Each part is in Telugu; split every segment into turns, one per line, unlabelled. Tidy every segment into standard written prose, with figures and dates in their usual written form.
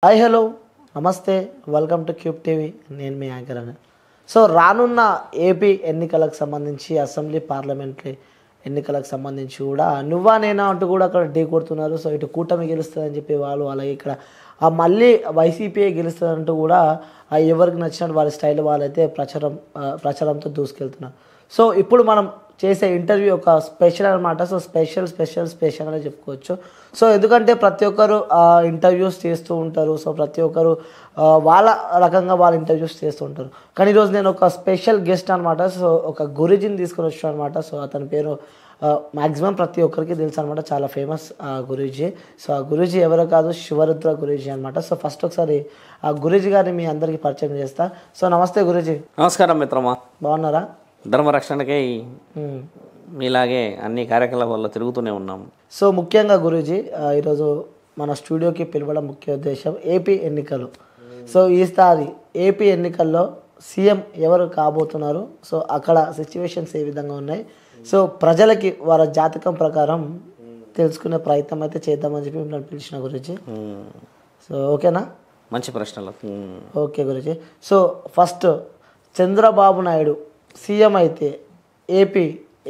హాయ్ హలో నమస్తే వెల్కమ్ టు క్యూబ్ టీవీ. నేను మీ యాంకర్ అని. సో రానున్న ఏపీ ఎన్నికలకు సంబంధించి అసెంబ్లీ పార్లమెంటరీ ఎన్నికలకు సంబంధించి కూడా నువ్వా నేనా అంటూ కూడా అక్కడ ఢీ కొడుతున్నారు. సో ఇటు కూటమి గెలుస్తుందని చెప్పి వాళ్ళు, అలాగే ఇక్కడ మళ్ళీ వైసీపీఏ గెలుస్తుందంటూ కూడా ఎవరికి నచ్చినట్టు వాళ్ళ స్టైల్ వాళ్ళైతే ప్రచారంతో దూసుకెళ్తున్నారు. సో ఇప్పుడు మనం చేసే ఇంటర్వ్యూ ఒక స్పెషల్ అనమాట. సో స్పెషల్ అనే చెప్పుకోవచ్చు. సో ఎందుకంటే ప్రతి ఒక్కరు ఇంటర్వ్యూస్ చేస్తూ ఉంటారు. సో ప్రతి ఒక్కరు వాళ్ళ రకంగా వాళ్ళ ఇంటర్వ్యూస్ చేస్తూ ఉంటారు. కానీ ఈరోజు నేను ఒక స్పెషల్ గెస్ట్ అనమాట. సో ఒక గురూజీని తీసుకొని వచ్చాను అనమాట. సో అతని పేరు మ్యాక్సిమం ప్రతి ఒక్కరికి తెలుసు అనమాట, చాలా ఫేమస్ గురూజీ. సో ఆ గురూజీ ఎవరో కాదు, శివరుద్ర గురూజీ అనమాట. సో ఫస్ట్ ఒకసారి ఆ గురూజీ గారిని మీ అందరికీ పరిచయం చేస్తా. సో నమస్తే గురూజీ.
నమస్కారం మిత్రమా.
బాగున్నారా?
ధర్మరక్షణకై మీలాగే అన్ని కార్యకలాపాల్లో తిరుగుతూనే ఉన్నాము.
సో ముఖ్యంగా గురూజీ, ఈరోజు మన స్టూడియోకి పిలవడం ముఖ్య ఉద్దేశం ఏపీ ఎన్నికలు. సో ఈసారి ఏపీ ఎన్నికల్లో సీఎం ఎవరు కాబోతున్నారు, సో అక్కడ సిచ్యువేషన్స్ ఏ విధంగా ఉన్నాయి, సో ప్రజలకి వాళ్ళ జాతకం ప్రకారం తెలుసుకునే ప్రయత్నం అయితే చేద్దామని చెప్పి మిమ్మల్ని పిలిచిన గురూజీ. సో ఓకేనా?
మంచి ప్రశ్నలు.
Okay Guruji. So first Chandrababu Naidu CM అయితే ఏపీ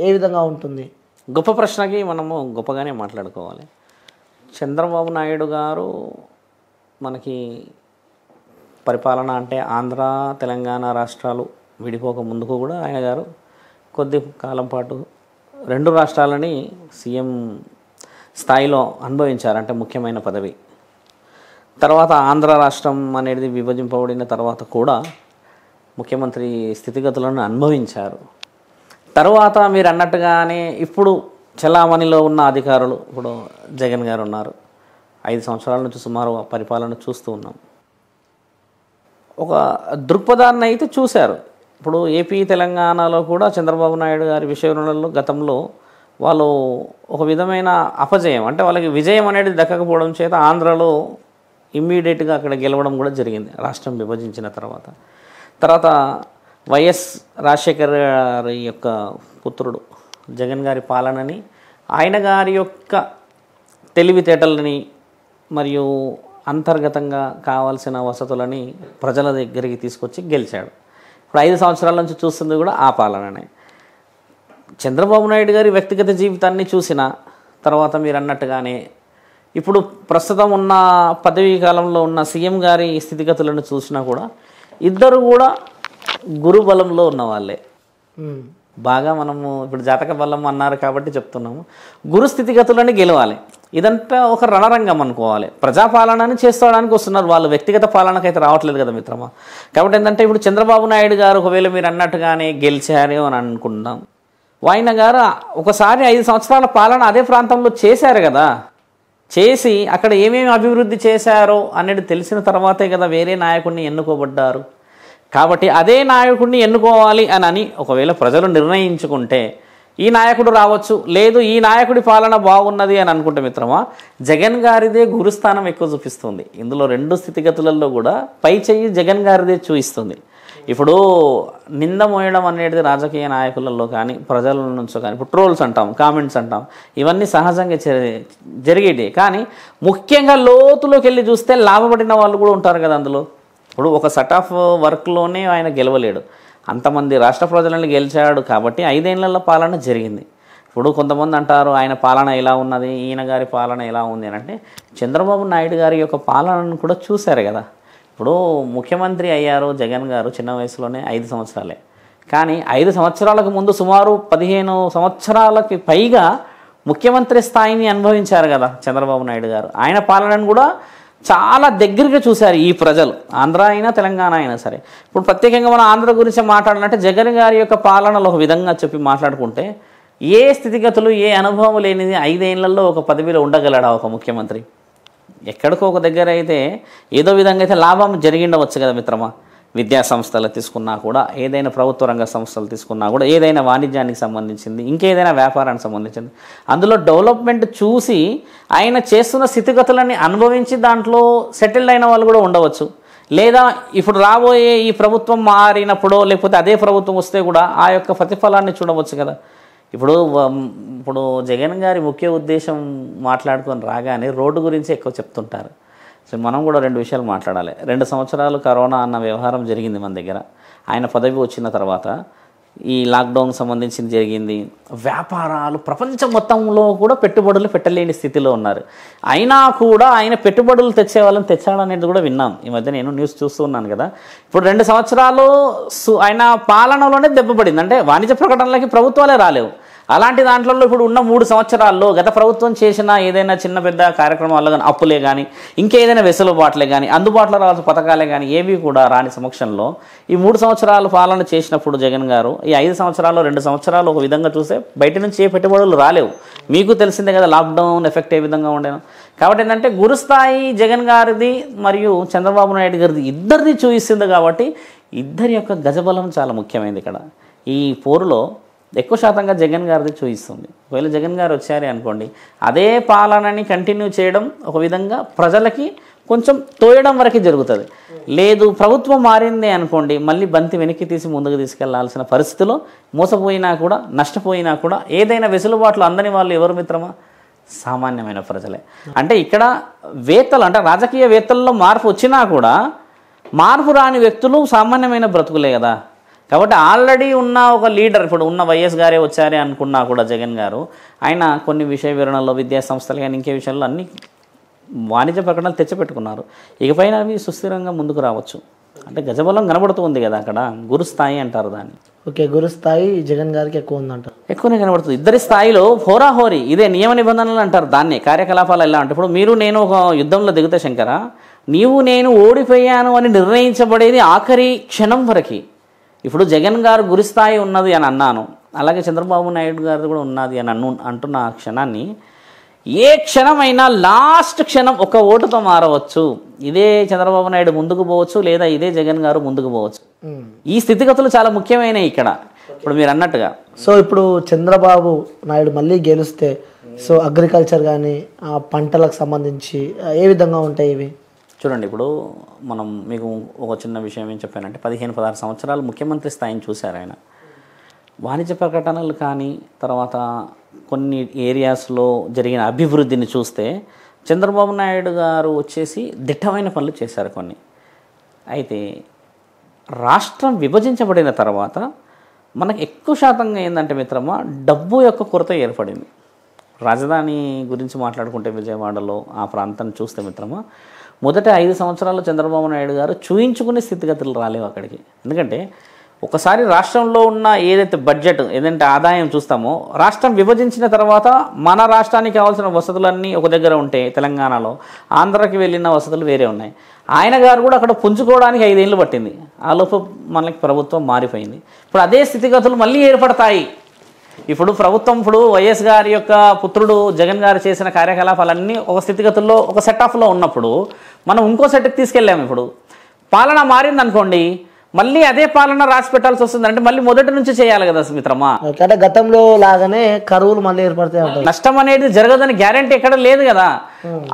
ఏ విధంగా ఉంటుంది?
గొప్ప ప్రశ్నకి మనము గొప్పగానే మాట్లాడుకోవాలి. చంద్రబాబు నాయుడు గారు మనకి పరిపాలన అంటే ఆంధ్ర తెలంగాణ రాష్ట్రాలు విడిపోక ముందుకు కూడా ఆయన గారు కొద్ది కాలం పాటు రెండు రాష్ట్రాలని సీఎం స్థాయిలో అనుభవించారు, అంటే ముఖ్యమైన పదవి. తర్వాత ఆంధ్ర రాష్ట్రం అనేది విభజింపబడిన తర్వాత కూడా ముఖ్యమంత్రి స్థితిగతులను అనుభవించారు. తర్వాత మీరు అన్నట్టుగానే ఇప్పుడు చలామణిలో ఉన్న అధికారులు, ఇప్పుడు జగన్ గారు ఉన్నారు. 5 సంవత్సరాల నుంచి సుమారు పరిపాలన చూస్తూ ఉన్నాం. ఒక దృక్పథాన్ని అయితే చూశారు. ఇప్పుడు ఏపీ తెలంగాణలో కూడా చంద్రబాబు నాయుడు గారి విషయంలో గతంలో వాళ్ళు ఒక విధమైన అపజయం, అంటే వాళ్ళకి విజయం అనేది దక్కకపోవడం చేత ఆంధ్రలో ఇమ్మీడియట్గా అక్కడ గెలవడం కూడా జరిగింది రాష్ట్రం విభజించిన తర్వాత. వైఎస్ రాజశేఖర్ గారి యొక్క పుత్రుడు జగన్ గారి పాలనని, ఆయన గారి యొక్క తెలివితేటలని మరియు అంతర్గతంగా కావాల్సిన వసతులని ప్రజల దగ్గరికి తీసుకొచ్చి గెలిచాడు. ఇప్పుడు 5 సంవత్సరాల నుంచి చూస్తుంది కూడా ఆ పాలననే. చంద్రబాబు నాయుడు గారి వ్యక్తిగత జీవితాన్ని చూసిన తర్వాత మీరు అన్నట్టుగానే ఇప్పుడు ప్రస్తుతం ఉన్న పదవీ కాలంలో ఉన్న సీఎం గారి స్థితిగతులను చూసినా కూడా ఇద్దరు కూడా గురు బలంలో ఉన్న వాళ్ళే. బాగా మనము ఇప్పుడు జాతక బలం అన్నారు కాబట్టి చెప్తున్నాము. గురు స్థితిగతులని గెలవాలి. ఇదంతా ఒక రణరంగం అనుకోవాలి. ప్రజాపాలనని చేసుకోవడానికి వస్తున్నారు వాళ్ళు, వ్యక్తిగత పాలనకైతే రావట్లేదు కదా మిత్రమా. కాబట్టి ఏంటంటే ఇప్పుడు చంద్రబాబు నాయుడు గారు ఒకవేళ మీరు అన్నట్టుగానే గెలిచారు అని అనుకుంటున్నాం. ఆయన గారు ఒకసారి 5 సంవత్సరాల పాలన అదే ప్రాంతంలో చేశారు కదా. చేసి అక్కడ ఏమేమి అభివృద్ధి చేశారో అనేది తెలిసిన తర్వాతే కదా వేరే నాయకుడిని ఎన్నుకోబడ్డారు. కాబట్టి అదే నాయకుడిని ఎన్నుకోవాలి అని ఒకవేళ ప్రజలు నిర్ణయించుకుంటే ఈ నాయకుడు రావచ్చు, లేదు ఈ నాయకుడి పాలన బాగున్నది అని అనుకుంటే మిత్రమా, జగన్ గారిదే గురుస్థానం ఎక్కువ చూపిస్తుంది. ఇందులో 2 స్థితిగతులలో కూడా పై చెయ్యి జగన్ గారిదే చూపిస్తుంది. ఇప్పుడు నింద మోయడం అనేది రాజకీయ నాయకులలో కానీ ప్రజల నుంచో కానీ ఇప్పుడు ట్రోల్స్ అంటాం, కామెంట్స్ అంటాం, ఇవన్నీ సహజంగా జరిగేవి. కానీ ముఖ్యంగా లోతులోకి వెళ్ళి చూస్తే లాభపడిన వాళ్ళు కూడా ఉంటారు కదా అందులో. ఇప్పుడు ఒక సెట్ ఆఫ్ వర్క్లోనే ఆయన గెలవలేడు, అంతమంది రాష్ట్ర ప్రజలను గెలిచాడు కాబట్టి 5 ఏళ్ల పాలన జరిగింది. ఇప్పుడు కొంతమంది అంటారు ఆయన పాలన ఎలా ఉన్నది, ఈయన గారి పాలన ఎలా ఉంది అని. అంటే చంద్రబాబు నాయుడు గారి యొక్క పాలనను కూడా చూశారు కదా. ఇప్పుడు ముఖ్యమంత్రి అయ్యారు జగన్ గారు చిన్న వయసులోనే 5 సంవత్సరాలే. కానీ 5 సంవత్సరాలకు ముందు సుమారు 15 సంవత్సరాలకి పైగా ముఖ్యమంత్రి స్థాయిని అనుభవించారు కదా చంద్రబాబు నాయుడు గారు. ఆయన పాలనను కూడా చాలా దగ్గరగా చూశారు ఈ ప్రజలు, ఆంధ్ర అయినా తెలంగాణ అయినా సరే. ఇప్పుడు ప్రత్యేకంగా మనం ఆంధ్ర గురించి మాట్లాడాలంటే జగన్ గారి యొక్క పాలనలో ఒక విధంగా చెప్పి మాట్లాడుకుంటే ఏ స్థితిగతులు ఏ అనుభవం లేనిది 5 ఏళ్లలో ఒక పదవిలో ఉండగలడా ఒక ముఖ్యమంత్రి? ఎక్కడికో ఒక దగ్గర అయితే ఏదో విధంగా అయితే లాభం జరిగిండవచ్చు కదా మిత్రమా. విద్యా సంస్థలు తీసుకున్నా కూడా, ఏదైనా ప్రభుత్వ రంగ సంస్థలు తీసుకున్నా కూడా, ఏదైనా వాణిజ్యానికి సంబంధించింది, ఇంకేదైనా వ్యాపారానికి సంబంధించింది, అందులో డెవలప్మెంట్ చూసి ఆయన చేస్తున్న స్థితిగతులని అనుభవించి దాంట్లో సెటిల్డ్ అయిన వాళ్ళు కూడా ఉండవచ్చు. లేదా ఇప్పుడు రాబోయే ఈ ప్రభుత్వం మారినప్పుడో లేకపోతే అదే ప్రభుత్వం వస్తే కూడా ఆ యొక్క ప్రతిఫలాన్ని చూడవచ్చు కదా. ఇప్పుడు జగన్ గారి ముఖ్య ఉద్దేశం మాట్లాడుకొని రాగానే రోడ్డు గురించి ఎక్కువ చెప్తుంటారు. సో మనం కూడా 2 విషయాలు మాట్లాడాలి. 2 సంవత్సరాలు కరోనా అన్న వ్యవహారం జరిగింది మన దగ్గర. ఆయన పదవి వచ్చిన తర్వాత ఈ లాక్డౌన్ సంబంధించింది జరిగింది. వ్యాపారాలు ప్రపంచం మొత్తంలో కూడా పెట్టుబడులు పెట్టలేని స్థితిలో ఉన్నారు. అయినా కూడా ఆయన పెట్టుబడులు తెచ్చే వాళ్ళని తెచ్చాడనేది కూడా విన్నాం. ఈ మధ్య నేను న్యూస్ చూస్తూ ఉన్నాను కదా. ఇప్పుడు 2 సంవత్సరాలు ఆయన పాలనలోనే దెబ్బపడింది. అంటే వాణిజ్య ప్రకటనలకి ప్రభుత్వాలే రాలేవు. అలాంటి దాంట్లో ఇప్పుడు ఉన్న 3 సంవత్సరాల్లో గత ప్రభుత్వం చేసిన ఏదైనా చిన్న పెద్ద కార్యక్రమాల్లో కానీ అప్పులే కానీ ఇంకేదైనా వెసులుబాట్లే కానీ అందుబాటులో రావాల్సిన పథకాలే కానీ ఏవి కూడా రాని సమక్షంలో ఈ 3 సంవత్సరాలు పాలన చేసినప్పుడు జగన్ గారు ఈ 5 సంవత్సరాల్లో 2 సంవత్సరాలు ఒక విధంగా చూస్తే బయట నుంచి ఏ పెట్టుబడులు రాలేవు. మీకు తెలిసిందే కదా లాక్డౌన్ ఎఫెక్ట్ ఏ విధంగా ఉండేను. కాబట్టి ఏంటంటే గురుస్థాయి జగన్ గారిది మరియు చంద్రబాబు నాయుడు గారిది ఇద్దరిది చూపిస్తుంది. కాబట్టి ఇద్దరి యొక్క గజబలం చాలా ముఖ్యమైనది. ఇక్కడ ఈ పోరులో ఎక్కువ శాతంగా జగన్ గారిది చూపిస్తుంది. ఒకవేళ జగన్ గారు వచ్చారే అనుకోండి, అదే పాలనని కంటిన్యూ చేయడం ఒక విధంగా ప్రజలకి కొంచెం తోయడం వరకు జరుగుతుంది. లేదు ప్రభుత్వం మారింది అనుకోండి, మళ్ళీ బంతి వెనక్కి తీసి ముందుకు తీసుకెళ్లాల్సిన పరిస్థితిలో మోసపోయినా కూడా నష్టపోయినా కూడా ఏదైనా వెసులుబాట్లు అందని వాళ్ళు ఎవరు మిత్రమా? సామాన్యమైన ప్రజలే. అంటే ఇక్కడ వేత్తలు అంటే రాజకీయ వేత్తల్లో మార్పు వచ్చినా కూడా మార్పు రాని వ్యక్తులు సామాన్యమైన బ్రతుకులే కదా. కాబట్టి ఆల్రెడీ ఉన్న ఒక లీడర్ ఇప్పుడు ఉన్న వైఎస్ గారే వచ్చారే అనుకున్నా కూడా జగన్ గారు ఆయన కొన్ని విషయ వివరణలో విద్యా సంస్థలు కానీ ఇంకే విషయాల్లో అన్ని వాణిజ్య ప్రకటనలు తెచ్చిపెట్టుకున్నారు. ఇకపైన అవి సుస్థిరంగా ముందుకు రావచ్చు. అంటే గజబలం కనబడుతుంది కదా అక్కడ. గురుస్థాయి అంటారు దాన్ని.
ఓకే, గురుస్థాయి జగన్ గారికి ఎక్కువ ఉందంటారు.
ఎక్కువనే కనబడుతుంది. ఇద్దరి స్థాయిలో హోరాహోరీ ఇదే నియమ నిబంధనలు అంటారు దాన్ని. కార్యకలాపాలు ఎలా అంటే ఇప్పుడు మీరు నేను ఒక యుద్ధంలో దిగుతే శంకర, నీవు నేను ఓడిపోయాను అని నిర్ణయించబడేది ఆఖరి క్షణం వరకు. ఇప్పుడు జగన్ గారు గురిస్థాయి ఉన్నది అని అన్నాను, అలాగే చంద్రబాబు నాయుడు గారు కూడా ఉన్నది అని అంటున్న ఆ క్షణాన్ని ఏ క్షణమైనా లాస్ట్ క్షణం ఒక ఓటుతో మారవచ్చు. ఇదే చంద్రబాబు నాయుడు ముందుకు పోవచ్చు, లేదా ఇదే జగన్ గారు ముందుకు పోవచ్చు. ఈ స్థితిగతులు చాలా ముఖ్యమైనవి ఇక్కడ. ఇప్పుడు మీరు అన్నట్టుగా
సో ఇప్పుడు చంద్రబాబు నాయుడు మళ్ళీ గెలిస్తే సో అగ్రికల్చర్ కానీ పంటలకు సంబంధించి ఏ విధంగా ఉంటాయి ఇవి?
చూడండి, ఇప్పుడు మనం మీకు ఒక చిన్న విషయం ఏం చెప్పానంటే 15-16 సంవత్సరాలు ముఖ్యమంత్రి స్థాయిని చూశారు ఆయన. వాణిజ్య ప్రకటనలు కానీ తర్వాత కొన్ని ఏరియాస్లో జరిగిన అభివృద్ధిని చూస్తే చంద్రబాబు నాయుడు గారు వచ్చేసి దిట్టమైన పనులు చేశారు కొన్ని. అయితే రాష్ట్రం విభజించబడిన తర్వాత మనకు ఎక్కువ శాతంగా ఏంటంటే మిత్రమా డబ్బు యొక్క కొరత ఏర్పడింది. రాజధాని గురించి మాట్లాడుకుంటే విజయవాడలో ఆ ప్రాంతాన్ని చూస్తే మిత్రమా మొదట 5 సంవత్సరాల్లో చంద్రబాబు నాయుడు గారు చూయించుకునే స్థితిగతులు రాలేవు అక్కడికి. ఎందుకంటే ఒకసారి రాష్ట్రంలో ఉన్న ఏదైతే బడ్జెట్ ఏదంటే ఆదాయం చూస్తామో రాష్ట్రం విభజించిన తర్వాత మన రాష్ట్రానికి కావాల్సిన వసతులన్నీ ఒక దగ్గర ఉంటే తెలంగాణలో, ఆంధ్రాకి వెళ్ళిన వసతులు వేరే ఉన్నాయి. ఆయన గారు కూడా అక్కడ పుంజుకోవడానికి 5 ఏళ్ళు పట్టింది. ఆలోపు మనకి ప్రభుత్వం మారిపోయింది. ఇప్పుడు అదే స్థితిగతులు మళ్ళీ ఏర్పడతాయి. ఇప్పుడు ప్రభుత్వం ఇప్పుడు వైఎస్ గారి యొక్క పుత్రుడు జగన్ గారు చేసిన కార్యకలాపాలన్నీ ఒక స్థితిగతుల్లో ఒక సెట్ ఆఫ్లో ఉన్నప్పుడు మనం ఇంకో సెట్కి తీసుకెళ్ళాము. ఇప్పుడు పాలన మారింది అనుకోండి, మళ్ళీ అదే పాలన రాసి పెట్టాల్సి వస్తుంది. అంటే మళ్ళీ మొదటి నుంచి చేయాలి కదా మిత్రమా.
అంటే గతంలో లాగానే కరువులు మళ్ళీ ఏర్పడతాయి.
నష్టం అనేది జరగదని గ్యారంటీ ఎక్కడ లేదు కదా.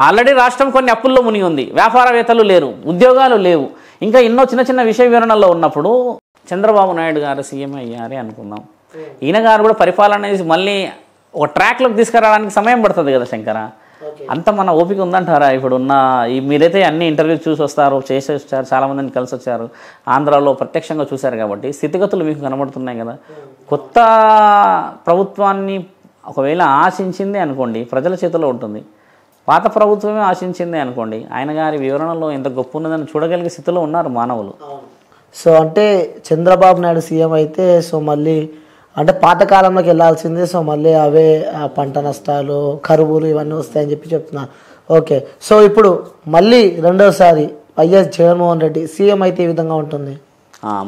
ఆల్రెడీ రాష్ట్రం కొన్ని అప్పుల్లో మునిగి ఉంది, వ్యాపారవేత్తలు లేరు, ఉద్యోగాలు లేవు, ఇంకా ఎన్నో చిన్న చిన్న విషయ వివరణలో ఉన్నప్పుడు చంద్రబాబు నాయుడు గారు సీఎం అయ్యారే అనుకుందాం. ఈయన గారు కూడా పరిపాలన అనేది మళ్ళీ ఒక ట్రాక్లోకి తీసుకురావడానికి సమయం పడుతుంది కదా శంకర. అంత మన ఓపిక ఉందంటారా? ఇప్పుడు ఉన్న మీరైతే అన్ని ఇంటర్వ్యూ చూసి వస్తారు, చేసి వచ్చారు, చాలామందిని కలిసి వచ్చారు, ఆంధ్రాలో ప్రత్యక్షంగా చూశారు కాబట్టి స్థితిగతులు మీకు కనబడుతున్నాయి కదా. కొత్త ప్రభుత్వాన్ని ఒకవేళ ఆశించింది అనుకోండి ప్రజల చేతిలో ఉంటుంది, పాత ప్రభుత్వమే ఆశించింది అనుకోండి ఆయన గారి వివరణలో ఎంత గొప్ప ఉన్నదని చూడగలిగే స్థితిలో ఉన్నారు మానవులు.
సో అంటే చంద్రబాబు నాయుడు సీఎం అయితే సో మళ్ళీ అంటే పాతకాలంలోకి వెళ్ళాల్సిందే. సో మళ్ళీ అవే పంట నష్టాలు, కరువులు ఇవన్నీ వస్తాయని చెప్తున్నా. ఓకే, సో ఇప్పుడు మళ్ళీ రెండోసారి వైఎస్ జగన్మోహన్ రెడ్డి సీఎం అయితే ఈ విధంగా ఉంటుంది.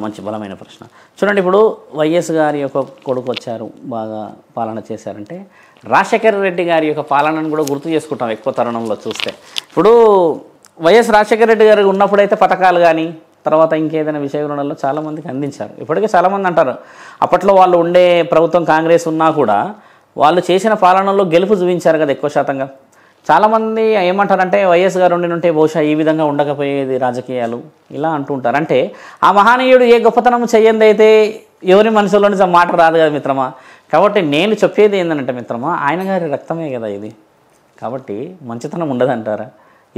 మంచి బలమైన ప్రశ్న. చూడండి, ఇప్పుడు వైఎస్ గారి యొక్క కొడుకు వచ్చారు, బాగా పాలన చేశారంటే రాజశేఖర రెడ్డి గారి యొక్క పాలనను కూడా గుర్తు చేసుకుంటాం ఎక్కువ తరుణంలో చూస్తే. ఇప్పుడు వైఎస్ రాజశేఖర రెడ్డి గారు ఉన్నప్పుడైతే పథకాలు కానీ తర్వాత ఇంకేదైనా విషయ వివరణలో చాలామందికి అందించారు. ఇప్పటికే చాలామంది అంటారు అప్పట్లో వాళ్ళు ఉండే ప్రభుత్వం కాంగ్రెస్ ఉన్నా కూడా వాళ్ళు చేసిన పాలనలో గెలుపు చూపించారు కదా ఎక్కువ శాతంగా. చాలామంది ఏమంటారంటే వైఎస్ గారు ఉంటే బహుశా ఈ విధంగా ఉండకపోయేది రాజకీయాలు ఇలా అంటుంటారు. అంటే ఆ మహనీయుడు ఏ గొప్పతనం చెయ్యంది అయితే ఎవరి మనసులో నుంచి ఆ మాట రాదు కదా మిత్రమా. కాబట్టి నేను చెప్పేది ఏంటంటే మిత్రమా ఆయన గారి రక్తమే కదా ఇది. కాబట్టి మంచితనం ఉండదంటారా?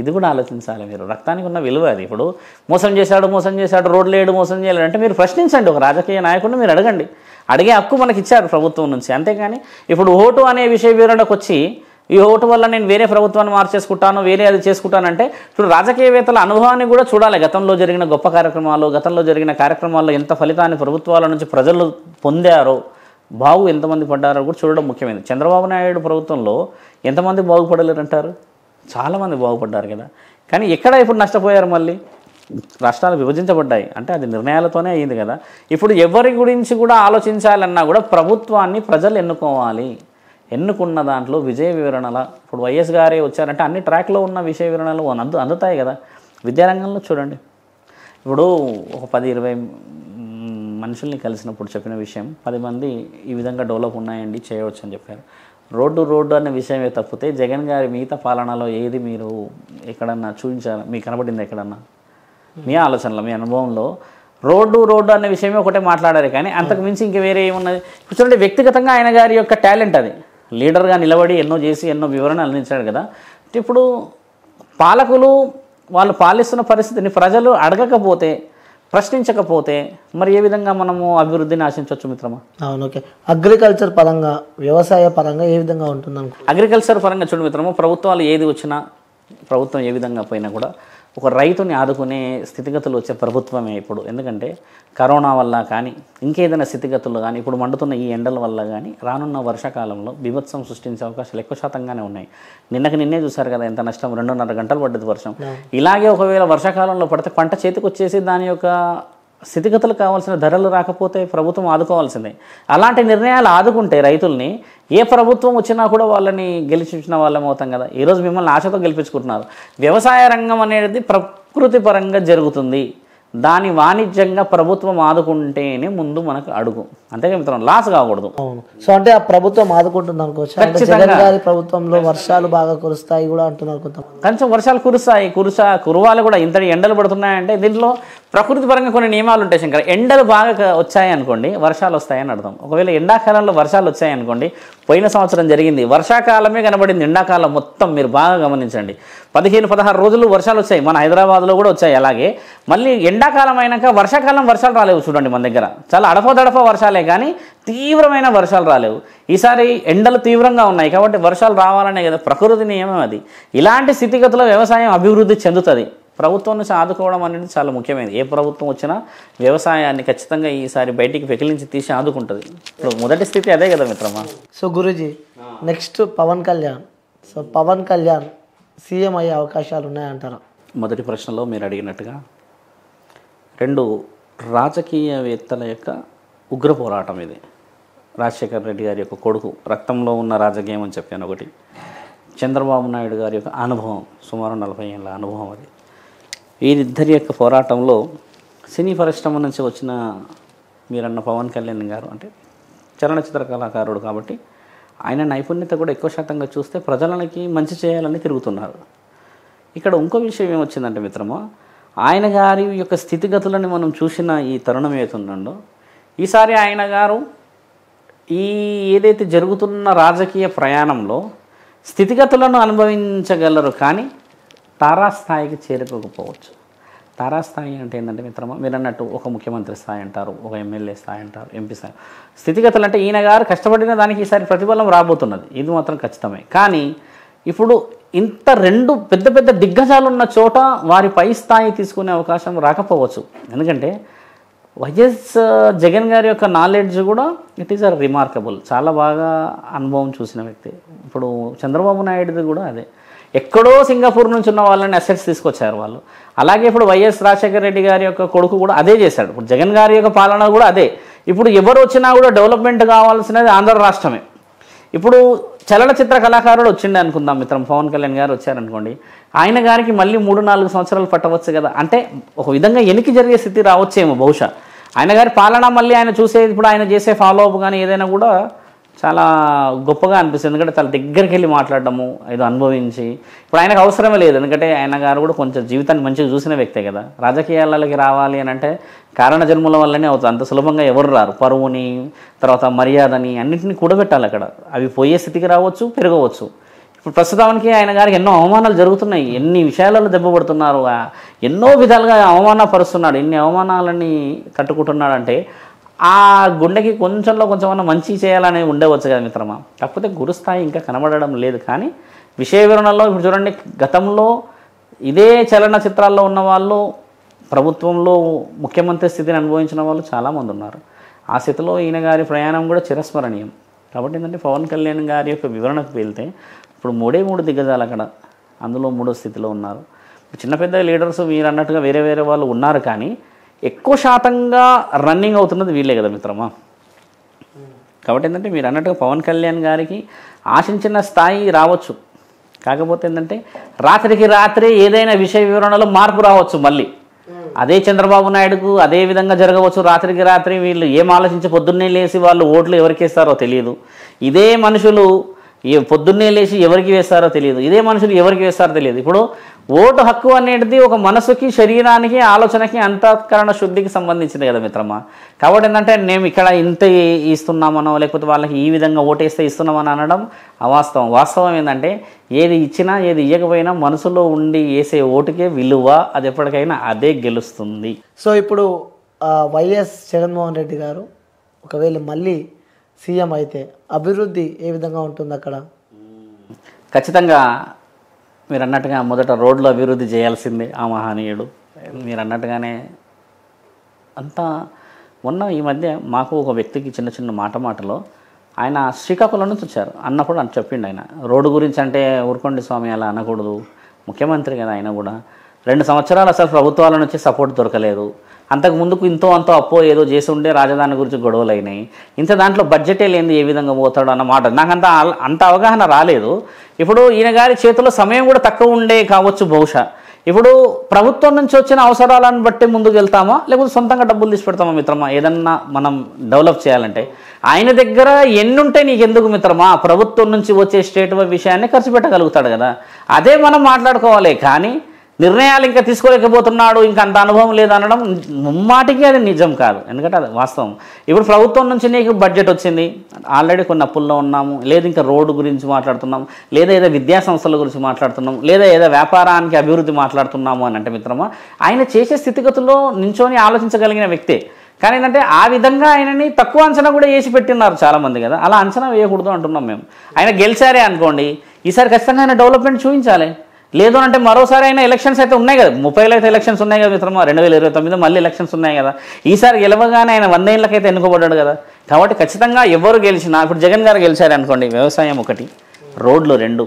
ఇది కూడా ఆలోచించాలి మీరు. రక్తానికి ఉన్న విలువ అది. ఇప్పుడు మోసం చేశాడు, రోడ్లు వేయడు, మోసం చేయలేడు అంటే మీరు ప్రశ్నించండి. ఒక రాజకీయ నాయకుడిని మీరు అడగండి. అడిగే హక్కు మనకి ఇచ్చారు ప్రభుత్వం నుంచి. అంతేగాని ఇప్పుడు ఓటు అనే విషయ వివరణకు వచ్చి ఈ ఓటు వల్ల నేను వేరే ప్రభుత్వాన్ని మార్చేసుకుంటాను, వేరే అది చేసుకుంటానంటే ఇప్పుడు రాజకీయవేత్తల అనుభవాన్ని కూడా చూడాలి. గతంలో జరిగిన గొప్ప కార్యక్రమాలు, గతంలో జరిగిన కార్యక్రమాల్లో ఎంత ఫలితాన్ని ప్రభుత్వాల నుంచి ప్రజలు పొందారో, ఎంతమంది పడ్డారో కూడా చూడడం ముఖ్యమైనది. చంద్రబాబు నాయుడు ప్రభుత్వంలో ఎంతమంది బాగుపడలేరు అంటారు? చాలామంది బాగుపడ్డారు కదా. కానీ ఎక్కడ ఇప్పుడు నష్టపోయారు? మళ్ళీ రాష్ట్రాలు విభజించబడ్డాయి అంటే అది నిర్ణయాలతోనే అయ్యింది కదా. ఇప్పుడు ఎవరి గురించి కూడా ఆలోచించాలన్నా కూడా ప్రభుత్వాన్ని ప్రజలు ఎన్నుకోవాలి. ఎన్నుకున్న దాంట్లో విజయ వివరణల ఇప్పుడు వైఎస్ గారే వచ్చారంటే అన్ని ట్రాక్లో ఉన్న విషయ వివరణలు అందుతాయి కదా. విద్యారంగంలో చూడండి, ఇప్పుడు ఒక 10-20 మనుషుల్ని కలిసినప్పుడు చెప్పిన విషయం 10 మంది ఈ విధంగా డెవలప్ ఉన్నాయండి, చేయవచ్చు అని చెప్పారు. రోడ్డు అనే విషయమే తప్పితే జగన్ గారి మిగతా పాలనలో ఏది మీరు ఎక్కడన్నా చూపించారు? మీకు కనబడింది ఎక్కడన్నా? మీ ఆలోచనలో, మీ అనుభవంలో రోడ్డు అనే విషయమే ఒకటే మాట్లాడారు కానీ అంతకు మించి ఇంక వేరే ఏమున్నది? చూడండి, వ్యక్తిగతంగా ఆయన గారి యొక్క టాలెంట్ అది. లీడర్గా నిలబడి ఎన్నో చేసి ఎన్నో వివరణ అందించాడు కదా. ఇప్పుడు పాలకులు వాళ్ళు పాలిస్తున్న పరిస్థితిని ప్రజలు అడగకపోతే, ప్రశ్నించకపోతే మరి ఏ విధంగా మనము అభివృద్ధిని ఆశించవచ్చు మిత్రమా?
అవును, ఓకే. అగ్రికల్చర్ పరంగా, వ్యవసాయ పరంగా ఏ విధంగా ఉంటుంది?
అగ్రికల్చర్ పరంగా చూడు మిత్రమా, ప్రభుత్వాలు ఏది వచ్చినా, ప్రభుత్వం ఏ విధంగా పోయినా కూడా ఒక రైతుని ఆదుకునే స్థితిగతులు వచ్చే ప్రభుత్వమే ఇప్పుడు. ఎందుకంటే కరోనా వల్ల కానీ ఇంకేదైనా స్థితిగతులు కానీ ఇప్పుడు మండుతున్న ఈ ఎండల వల్ల కానీ రానున్న వర్షాకాలంలో బీభత్సం సృష్టించే అవకాశాలు ఎక్కువ శాతంగానే ఉన్నాయి. నిన్నే చూసారు కదా ఎంత నష్టం, 2.5 గంటలు పడ్డది వర్షం. ఇలాగే ఒకవేళ వర్షాకాలంలో పడితే పంట చేతికి వచ్చేసి దాని యొక్క స్థితిగతులు కావాల్సిన ధరలు రాకపోతే ప్రభుత్వం ఆదుకోవాల్సిందే. అలాంటి నిర్ణయాలు ఆదుకుంటే రైతుల్ని ఏ ప్రభుత్వం వచ్చినా కూడా వాళ్ళని గెలిపించిన వాళ్ళం అవుతాం కదా. ఈరోజు మిమ్మల్ని ఆశతో గెలిపించుకుంటున్నారు. వ్యవసాయ రంగం అనేది ప్రకృతి పరంగా జరుగుతుంది. దాని వాణిజ్యంగా ప్రభుత్వం ఆదుకుంటేనే ముందు మనకు అడుగు. అంతేగా మిత్రం, లాస్ కాకూడదు.
అవును. సో అంటే ఆ ప్రభుత్వం ఆదుకుంటుంది అనుకోవచ్చు. జగన్ గారి ప్రభుత్వంలో వర్షాలు బాగా కురుస్తాయి కూడా అంటున్నారు కొంతమంది.
కొంచెం వర్షాలు కురవాలి కూడా. ఇంతటి ఎండలు పడుతున్నాయంటే దీంట్లో ప్రకృతి పరంగా కొన్ని నియమాలు ఉంటాయి శంకర్. ఎండలు బాగా వచ్చాయి అనుకోండి, వర్షాలు వస్తాయని అర్థం. ఒకవేళ ఎండాకాలంలో వర్షాలు వచ్చాయనుకోండి, పోయిన సంవత్సరం జరిగింది, వర్షాకాలమే కనబడింది ఎండాకాలం మొత్తం. మీరు బాగా గమనించండి, 15-16 రోజులు వర్షాలు వచ్చాయి. మన హైదరాబాద్లో కూడా వచ్చాయి. అలాగే మళ్ళీ ఎండాకాలం అయినాక వర్షాకాలం వర్షాలు రాలేవు. చూడండి మన దగ్గర చాలా అడపదడప వర్షాలే కానీ తీవ్రమైన వర్షాలు రాలేవు. ఈసారి ఎండలు తీవ్రంగా ఉన్నాయి కాబట్టి వర్షాలు రావాలనే కదా ప్రకృతి నియమం అది. ఇలాంటి స్థితిగతుల్లో వ్యవసాయం అభివృద్ధి చెందుతుంది. ప్రభుత్వం నుంచి ఆదుకోవడం అనేది చాలా ముఖ్యమైనది. ఏ ప్రభుత్వం వచ్చినా వ్యవసాయాన్ని ఖచ్చితంగా ఈసారి బయటికి పెకిలించి తీసి ఆదుకుంటుంది. ఇప్పుడు మొదటి స్థితి అదే కదా మిత్రమా.
So Guruji, next Pawan Kalyan. So Pawan Kalyan CM అయ్యే అవకాశాలు ఉన్నాయంటారా?
మొదటి ప్రశ్నలో మీరు అడిగినట్టుగా 2 రాజకీయవేత్తల యొక్క ఉగ్ర పోరాటం ఇది. రాజశేఖర్ రెడ్డి గారి యొక్క కొడుకు, రక్తంలో ఉన్న రాజకీయం అని చెప్పాను ఒకటి. చంద్రబాబు నాయుడు గారి యొక్క అనుభవం, సుమారు 40 ఏళ్ళ అనుభవం అది. వీరిద్దరి యొక్క పోరాటంలో సినీ పరిశ్రమ నుంచి వచ్చిన మీరన్న పవన్ కళ్యాణ్ గారు అంటే చలనచిత్ర కళాకారుడు కాబట్టి ఆయన నైపుణ్యత కూడా ఎక్కువ శాతంగా చూస్తే ప్రజలకి మంచి చేయాలని తిరుగుతున్నారు. ఇక్కడ ఇంకో విషయం ఏమొచ్చిందంటే మిత్రమా, ఆయన గారి యొక్క స్థితిగతులను మనం చూసిన ఈ తరుణం ఏతుందో, ఈసారి ఆయన గారు ఏదైతే జరుగుతున్న రాజకీయ ప్రయాణంలో స్థితిగతులను అనుభవించగలరు కానీ తారాస్థాయికి చేరుకోకపోవచ్చు. తారాస్థాయి అంటే ఏంటంటే మిత్రమా, మీరు అన్నట్టు ఒక ముఖ్యమంత్రి స్థాయి అంటారు, ఒక ఎమ్మెల్యే స్థాయి అంటారు, ఎంపీ స్థాయి. స్థితిగతులు అంటే ఈయన గారు కష్టపడిన దానికి ఈసారి ప్రతిఫలం రాబోతున్నది, ఇది మాత్రం ఖచ్చితమే. కానీ ఇప్పుడు ఇంత 2 పెద్ద దిగ్గజాలు ఉన్న చోట వారి పై స్థాయి తీసుకునే అవకాశం రాకపోవచ్చు. ఎందుకంటే వైఎస్ జగన్ గారి యొక్క నాలెడ్జ్ కూడా ఇట్ ఈస్ రిమార్కబుల్. చాలా బాగా అనుభవం చూసిన వ్యక్తి. ఇప్పుడు చంద్రబాబు నాయుడుది కూడా అదే. ఎక్కడో సింగపూర్ నుంచి ఉన్న వాళ్ళని అసెట్స్ తీసుకొచ్చారు వాళ్ళు. అలాగే ఇప్పుడు వైఎస్ రాజశేఖర రెడ్డి గారి యొక్క కొడుకు కూడా అదే చేశాడు. ఇప్పుడు జగన్ గారి యొక్క పాలన కూడా అదే. ఇప్పుడు ఎవరు వచ్చినా కూడా డెవలప్మెంట్ కావాల్సినది ఆంధ్ర రాష్ట్రమే. ఇప్పుడు చలనచిత్ర కళాకారుడు వచ్చిండే అనుకుందాం మిత్రం, పవన్ కళ్యాణ్ గారు వచ్చారనుకోండి, ఆయన గారికి మళ్ళీ 3-4 సంవత్సరాలు పట్టవచ్చు కదా. అంటే ఒక విధంగా వెనక్కి జరిగే స్థితి రావచ్చేమో బహుశా. ఆయన గారి పాలన మళ్ళీ ఆయన చూసేది, ఇప్పుడు ఆయన చేసే ఫాలో అప్ కానీ ఏదైనా కూడా చాలా గొప్పగా అనిపిస్తుంది. ఎందుకంటే చాలా దగ్గరికి వెళ్ళి మాట్లాడడము, ఏదో అనుభవించి. ఇప్పుడు ఆయనకు అవసరమే లేదు, ఎందుకంటే ఆయన గారు కూడా కొంచెం జీవితాన్ని మంచిగా చూసిన వ్యక్తే కదా. రాజకీయాలకి రావాలి అని అంటే కారణ జన్మల వల్లనే అవుతుంది. అంత సులభంగా ఎవరు రారు. పరువుని, తర్వాత మర్యాదని అన్నింటినీ కూడబెట్టాలి అక్కడ. అవి పోయే స్థితికి రావచ్చు, పెరగవచ్చు. ఇప్పుడు ప్రస్తుతానికి ఆయన గారికి ఎన్నో అవమానాలు జరుగుతున్నాయి, ఎన్ని విషయాలలో దెబ్బపడుతున్నారు, ఎన్నో విధాలుగా అవమానపరుస్తున్నాడు. ఇన్ని అవమానాలని తట్టుకుంటున్నాడంటే ఆ గుండెకి కొంచెంలో కొంచెమన్నా మంచి చేయాలని ఉండవచ్చు కదా మిత్రమా. కాకపోతే గురుస్థాయి ఇంకా కనబడడం లేదు. కానీ విషయ వివరణలో ఇప్పుడు చూడండి, గతంలో ఇదే చలనచిత్రాల్లో ఉన్న వాళ్ళు ప్రభుత్వంలో ముఖ్యమంత్రి స్థితిని అనుభవించిన వాళ్ళు చాలామంది ఉన్నారు. ఆ స్థితిలో ఈయన గారి ప్రయాణం కూడా చిరస్మరణీయం. కాబట్టి ఏంటంటే పవన్ కళ్యాణ్ గారి యొక్క వివరణకు వెళ్తే ఇప్పుడు 3 దిగ్గజాలు అక్కడ, అందులో 3వ స్థితిలో ఉన్నారు. చిన్న పెద్ద లీడర్స్ మీరు అన్నట్టుగా వేరే వేరే వాళ్ళు ఉన్నారు, కానీ ఎక్కువ శాతంగా రన్నింగ్ అవుతున్నది వీళ్ళే కదా మిత్రమా. కాబట్టి ఏంటంటే మీరు అన్నట్టుగా పవన్ కళ్యాణ్ గారికి ఆశించిన స్థాయి రావచ్చు, కాకపోతే ఏంటంటే రాత్రికి రాత్రి ఏదైనా విషయ వివరణలో మార్పు రావచ్చు. మళ్ళీ అదే చంద్రబాబు నాయుడుకు అదే విధంగా జరగవచ్చు. రాత్రికి రాత్రి వీళ్ళు ఏం ఆలోచించి పొద్దున్నే లేచి వాళ్ళు ఓట్లు ఎవరికి వేస్తారో తెలియదు. ఇదే మనుషులు పొద్దున్నే లేచి ఎవరికి వేస్తారో తెలియదు. ఇదే మనుషులు ఎవరికి వేస్తారో తెలియదు. ఇప్పుడు ఓటు హక్కు అనేది ఒక మనసుకి, శరీరానికి, ఆలోచనకి, అంతఃకరణ శుద్ధికి సంబంధించింది కదా మిత్రమా. కాబట్టి ఏంటంటే మేము ఇక్కడ ఇంత ఇస్తున్నామనో లేకపోతే వాళ్ళకి ఈ విధంగా ఓటేస్తే ఇస్తున్నామని అనడం అవాస్తవం. వాస్తవం ఏంటంటే ఏది ఇచ్చినా ఏది ఇవ్వకపోయినా మనసులో ఉండి వేసే ఓటుకే విలువ, అది ఎప్పటికైనా అదే గెలుస్తుంది.
సో ఇప్పుడు వైఎస్ జగన్మోహన్ రెడ్డి గారు ఒకవేళ మళ్ళీ సీఎం అయితే అభివృద్ధి ఏ విధంగా ఉంటుంది అక్కడ?
ఖచ్చితంగా మీరు అన్నట్టుగా మొదట రోడ్లు అభివృద్ధి చేయాల్సిందే ఆ మహనీయుడు. మీరు అన్నట్టుగానే అంతా మొన్న ఈ మధ్య మాకు ఒక వ్యక్తికి చిన్న మాటలో ఆయన శ్రీకాకుళం నుంచి వచ్చారు అన్నప్పుడు అని చెప్పిండు. ఆయన రోడ్డు గురించి అంటే ఊరుకోండి స్వామి అలా అనకూడదు, ముఖ్యమంత్రి కదా ఆయన కూడా. 2 సంవత్సరాలు అసలు ప్రభుత్వాల నుంచి సపోర్ట్ దొరకలేదు. అంతకు ముందుకు ఇంతో అంతో అప్పో ఏదో చేసి ఉండే రాజధాని గురించి గొడవలు అయినాయి. ఇంత దాంట్లో బడ్జెటే లేనిది ఏ విధంగా పోతాడు అన్న మాట నాకు అంత అవగాహన రాలేదు. ఇప్పుడు ఈయన గారి చేతిలో సమయం కూడా తక్కువ ఉండే కావచ్చు బహుశా. ఇప్పుడు ప్రభుత్వం నుంచి వచ్చిన అవసరాలను బట్టి ముందుకు వెళ్తామా లేకపోతే సొంతంగా డబ్బులు తీసి పెడతామా మిత్రమా? ఏదన్నా మనం డెవలప్ చేయాలంటే ఆయన దగ్గర ఎన్నుంటే నీకెందుకు మిత్రమా? ప్రభుత్వం నుంచి వచ్చే స్టేట్ విషయాన్ని ఖర్చు పెట్టగలుగుతాడు కదా, అదే మనం మాట్లాడుకోవాలి. కానీ నిర్ణయాలు ఇంకా తీసుకోలేకపోతున్నాడు, ఇంకా అంత అనుభవం లేదనడం ముమ్మాటికి అది నిజం కాదు. ఎందుకంటే అది వాస్తవం. ఇప్పుడు ప్రభుత్వం నుంచి నీకు బడ్జెట్ వచ్చింది, ఆల్రెడీ కొన్ని అప్పుల్లో ఉన్నాము, లేదా ఇంకా రోడ్డు గురించి మాట్లాడుతున్నాం, లేదా ఏదో విద్యా సంస్థల గురించి మాట్లాడుతున్నాం, లేదా ఏదో వ్యాపారానికి అభివృద్ధి మాట్లాడుతున్నాము అని అంటే మిత్రమా ఆయన చేసే స్థితిగతుల్లో నించొని ఆలోచించగలిగిన వ్యక్తే. కానీ ఏంటంటే ఆ విధంగా ఆయనని తక్కువ అంచనా కూడా వేసి పెట్టినారు చాలామంది కదా. అలా అంచనా వేయకూడదు అంటున్నాం మేము. ఆయన గెలిచారే అనుకోండి, ఈసారి ఖచ్చితంగా ఆయన డెవలప్మెంట్ చూపించాలి. లేదు అంటే మరోసారి అయినా ఎలక్షన్స్ అయితే ఉన్నాయి కదా, 30లో అయితే ఎలక్షన్స్ ఉన్నాయి కదా మిత్రమా. 2029 మళ్ళీ ఎలక్షన్స్ ఉన్నాయి కదా. ఈసారి గెలవగానే ఆయన 100 ఏళ్ళకైతే ఎన్నుకోబడ్డాడు కదా. కాబట్టి ఖచ్చితంగా ఎవరు గెలిచినా, ఇప్పుడు జగన్ గారు గెలిచారు అనుకోండి, వ్యవసాయం 1, రోడ్లు 2,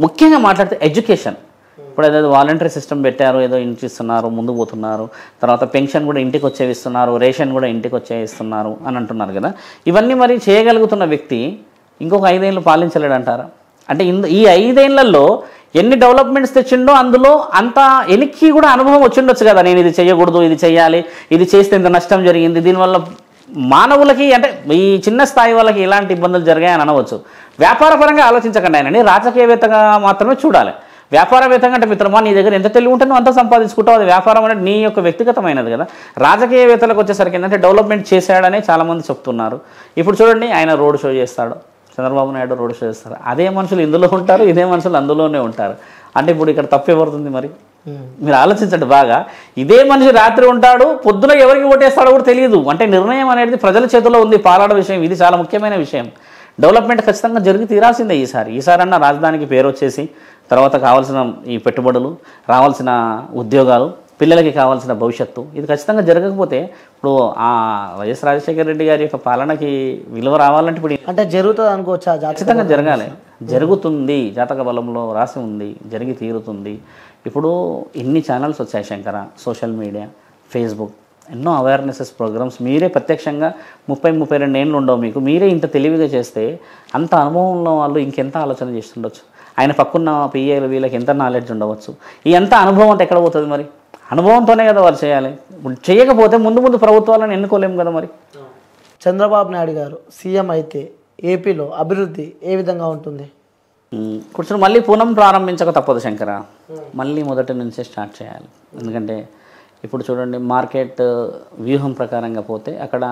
ముఖ్యంగా మాట్లాడితే ఎడ్యుకేషన్. ఇప్పుడు ఏదో వాలంటరీ సిస్టమ్ పెట్టారు, ఏదో ఇంటి ఇస్తున్నారు, ముందుకు పోతున్నారు. తర్వాత పెన్షన్ కూడా ఇంటికి వచ్చేవి ఇస్తున్నారు, రేషన్ కూడా ఇంటికి వచ్చే ఇస్తున్నారు అని అంటున్నారు కదా. ఇవన్నీ మరి చేయగలుగుతున్న వ్యక్తి ఇంకొక 5 ఏళ్ళు పాలించలేడు అంటారా? అంటే ఈ 5 ఏళ్లలో ఎన్ని డెవలప్మెంట్స్ తెచ్చిండో అందులో అంత ఎనికి కూడా అనుభవం వచ్చిండొచ్చు కదా. నేను ఇది చేయకూడదు, ఇది చేయాలి, ఇది చేస్తే ఇంత నష్టం జరిగింది, దీనివల్ల మానవులకి అంటే ఈ చిన్న స్థాయి వాళ్ళకి ఎలాంటి ఇబ్బందులు జరిగాయని అనవచ్చు. వ్యాపారపరంగా ఆలోచించకండి, ఆయనని రాజకీయవేత్తగా మాత్రమే చూడాలి. వ్యాపారవేత్తంగా అంటే మిత్రమా నీ దగ్గర ఎంత తెలివి ఉంటే నువ్వు అంత సంపాదించుకుంటావు, అది వ్యాపారం అనేది నీ యొక్క వ్యక్తిగతమైనది కదా. రాజకీయవేత్తలకు వచ్చేసరికి ఏంటంటే డెవలప్మెంట్ చేశాడనే చాలామంది చెప్తున్నారు. ఇప్పుడు చూడండి, ఆయన రోడ్ షో చేస్తాడు, చంద్రబాబు నాయుడు రోడ్ షో చేస్తారు. అదే మనుషులు ఇందులో ఉంటారు, ఇదే మనుషులు అందులోనే ఉంటారు. అంటే ఇప్పుడు ఇక్కడ తప్పు ఎవరుతుంది మరి? మీరు ఆలోచించండి బాగా. ఇదే మనిషి రాత్రి ఉంటాడు, పొద్దున ఎవరికి ఓటేస్తాడో కూడా తెలియదు. అంటే నిర్ణయం అనేది ప్రజల చేతిలో ఉంది, పాలాడ విషయం. ఇది చాలా ముఖ్యమైన విషయం. డెవలప్మెంట్ ఖచ్చితంగా జరిగి తీరాల్సిందే. ఈసారన్నా రాజధానికి పేరు వచ్చేసి తర్వాత కావాల్సిన ఈ పెట్టుబడులు, రావాల్సిన ఉద్యోగాలు, పిల్లలకి కావాల్సిన భవిష్యత్తు, ఇది ఖచ్చితంగా జరగకపోతే ఇప్పుడు ఆ వైఎస్ రాజశేఖర రెడ్డి గారి యొక్క పాలనకి విలువ రావాలంటే ఇప్పుడు
అంటే జరుగుతుంది అనుకోవచ్చా?
ఖచ్చితంగా జరగాలి, జరుగుతుంది. జాతక బలంలో రాసి ఉంది, జరిగి తీరుతుంది. ఇప్పుడు ఎన్ని ఛానల్స్ వచ్చాయి శంకర, సోషల్ మీడియా, ఫేస్బుక్, ఎన్నో అవేర్నెసెస్ ప్రోగ్రామ్స్. మీరే ప్రత్యక్షంగా 30-32 ఏళ్ళు ఉండవు మీకు, మీరే ఇంత తెలివిగా చేస్తే అంత అనుభవంలో వాళ్ళు ఇంకెంత ఆలోచన చేస్తుండొచ్చు. ఆయన పక్కన్న పిఏలు వీళ్ళకి ఎంత నాలెడ్జ్ ఉండవచ్చు. ఈ ఎంత అనుభవం అంటే ఎక్కడ పోతుంది మరి? అనుభవంతోనే కదా వాళ్ళు చేయాలి. చేయకపోతే ముందు ప్రభుత్వాలను ఎన్నుకోలేము కదా మరి.
చంద్రబాబు నాయుడు గారు సీఎం అయితే ఏపీలో అభివృద్ధి ఏ విధంగా ఉంటుంది?
కూర్చొని మళ్ళీ పునం ప్రారంభించక తప్పదు శంకర. మళ్ళీ మొదటి నుంచే స్టార్ట్ చేయాలి. ఎందుకంటే ఇప్పుడు చూడండి, మార్కెట్ వ్యూహం ప్రకారంగా పోతే అక్కడ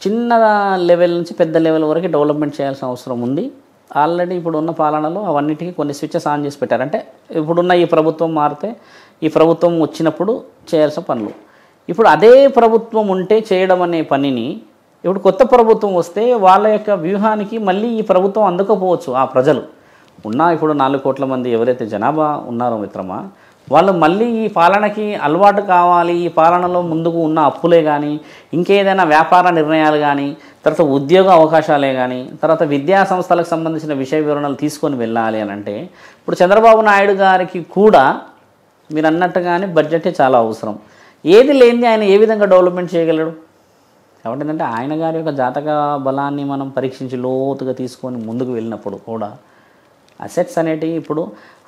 చిన్న లెవెల్ నుంచి పెద్ద లెవెల్ వరకు డెవలప్మెంట్ చేయాల్సిన అవసరం ఉంది. ఆల్రెడీ ఇప్పుడున్న పాలనలో అవన్నిటికీ కొన్ని స్విచ్చెస్ ఆన్ చేసి పెట్టారు. అంటే ఇప్పుడున్న ఈ ప్రభుత్వం మారితే ఈ ప్రభుత్వం వచ్చినప్పుడు చేయాల్సిన పనులు, ఇప్పుడు అదే ప్రభుత్వం ఉంటే చేయడం అనే పనిని ఇప్పుడు కొత్త ప్రభుత్వం వస్తే వాళ్ళ యొక్క వ్యూహానికి మళ్ళీ ఈ ప్రభుత్వం అందుకోపోవచ్చు. ఆ ప్రజలు ఇప్పుడు 4 కోట్ల మంది ఎవరైతే జనాభా ఉన్నారో మిత్రమా, వాళ్ళు మళ్ళీ ఈ పాలనకి అలవాటు కావాలి. ఈ పాలనలో ముందుకు ఉన్న అప్పులే కానీ, ఇంకేదైనా వ్యాపార నిర్ణయాలు కానీ, తర్వాత ఉద్యోగ అవకాశాలే కానీ, తర్వాత విద్యా సంస్థలకు సంబంధించిన విషయ వివరణలు తీసుకొని వెళ్ళాలి అని అంటే ఇప్పుడు చంద్రబాబు నాయుడు గారికి కూడా మీరు అన్నట్టుగానే బడ్జెటే చాలా అవసరం. ఏది లేనిది ఆయన ఏ విధంగా డెవలప్మెంట్ చేయగలడు? కాబట్టి ఏంటంటే ఆయన గారి యొక్క జాతక బలాన్ని మనం పరీక్షించి లోతుగా తీసుకొని ముందుకు వెళ్ళినప్పుడు కూడా అసెట్స్ అనేటివి ఇప్పుడు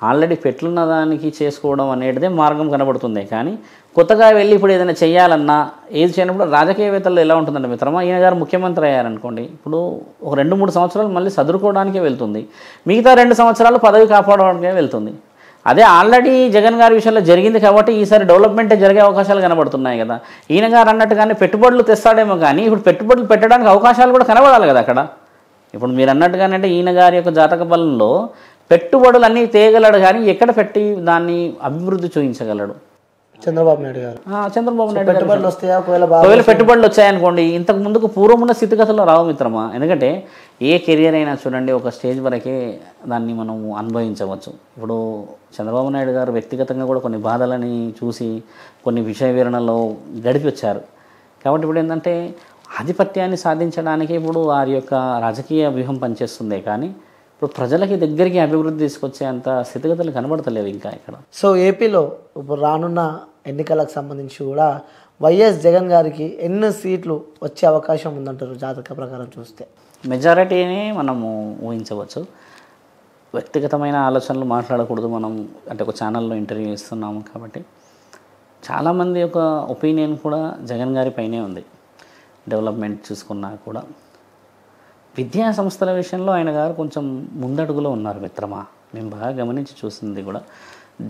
ఆల్రెడీ పెట్లున్న దానికి చేసుకోవడం అనేటిదే మార్గం కనబడుతుంది. కానీ కొత్తగా వెళ్ళి ఇప్పుడు ఏదైనా చేయాలన్నా ఏది చేయనప్పుడు రాజకీయవేత్తలు ఎలా ఉంటుందంటే మిత్రమా, ఈయన గారు ముఖ్యమంత్రి అయ్యారనుకోండి, ఇప్పుడు ఒక 2-3 సంవత్సరాలు మళ్ళీ చదువుకోవడానికే వెళ్తుంది, మిగతా 2 సంవత్సరాలు పదవి కాపాడడానికే వెళ్తుంది. అదే ఆల్రెడీ జగన్ గారి విషయంలో జరిగింది కాబట్టి ఈసారి డెవలప్మెంటే జరిగే అవకాశాలు కనబడుతున్నాయి కదా. ఈయన గారు అన్నట్టుగానే పెట్టుబడులు తెస్తాడేమో కానీ ఇప్పుడు పెట్టుబడులు పెట్టడానికి అవకాశాలు కూడా కనబడాలి కదా అక్కడ. ఇప్పుడు మీరు అన్నట్టుగానే అంటే ఈయన గారి యొక్క జాతక బలంలో పెట్టుబడులు అన్నీ తేయగలడు, కానీ ఎక్కడ పెట్టి దాన్ని అభివృద్ధి చూపించగలడు?
చంద్రబాబు నాయుడు గారు.
చంద్రబాబు నాయుడు
పెట్టుబడులు వస్తాయా?
ఒకవేళ పెట్టుబడులు వచ్చాయనుకోండి, ఇంతకు ముందుకు పూర్వమున్న స్థితిగతుల్లో రావు మిత్రమా. ఎందుకంటే ఏ కెరియర్ అయినా చూడండి ఒక స్టేజ్ వరకే దాన్ని మనం అనుభవించవచ్చు. ఇప్పుడు చంద్రబాబు నాయుడు గారు వ్యక్తిగతంగా కూడా కొన్ని బాధలని చూసి కొన్ని విషయ వివరణలో గడిపి వచ్చారు. కాబట్టి ఇప్పుడు ఏంటంటే ఆధిపత్యాన్ని సాధించడానికి ఇప్పుడు వారి యొక్క రాజకీయ వ్యూహం పనిచేస్తుందే కానీ ఇప్పుడు ప్రజలకి దగ్గరికి అభివృద్ధి తీసుకొచ్చే అంత స్థితిగతులు కనబడతలేవు ఇంకా ఇక్కడ.
సో ఏపీలో ఇప్పుడు రానున్న ఎన్నికలకు సంబంధించి కూడా వైఎస్ జగన్ గారికి ఎన్ని సీట్లు వచ్చే అవకాశం ఉందంటారు జాతక ప్రకారం చూస్తే?
మెజారిటీని మనము ఊహించవచ్చు. వ్యక్తిగతమైన ఆలోచనలు మాట్లాడకూడదు మనం, అంటే ఒక ఛానల్లో ఇంటర్వ్యూ ఇస్తున్నాము కాబట్టి చాలామంది యొక్క ఒపీనియన్ కూడా జగన్ గారి పైనే ఉంది. డెవలప్మెంట్ చూసుకున్నా కూడా విద్యా సంస్థల విషయంలో ఆయన గారు కొంచెం ముందడుగులో ఉన్నారు మిత్రమా. మేము బాగా గమనించి చూసింది కూడా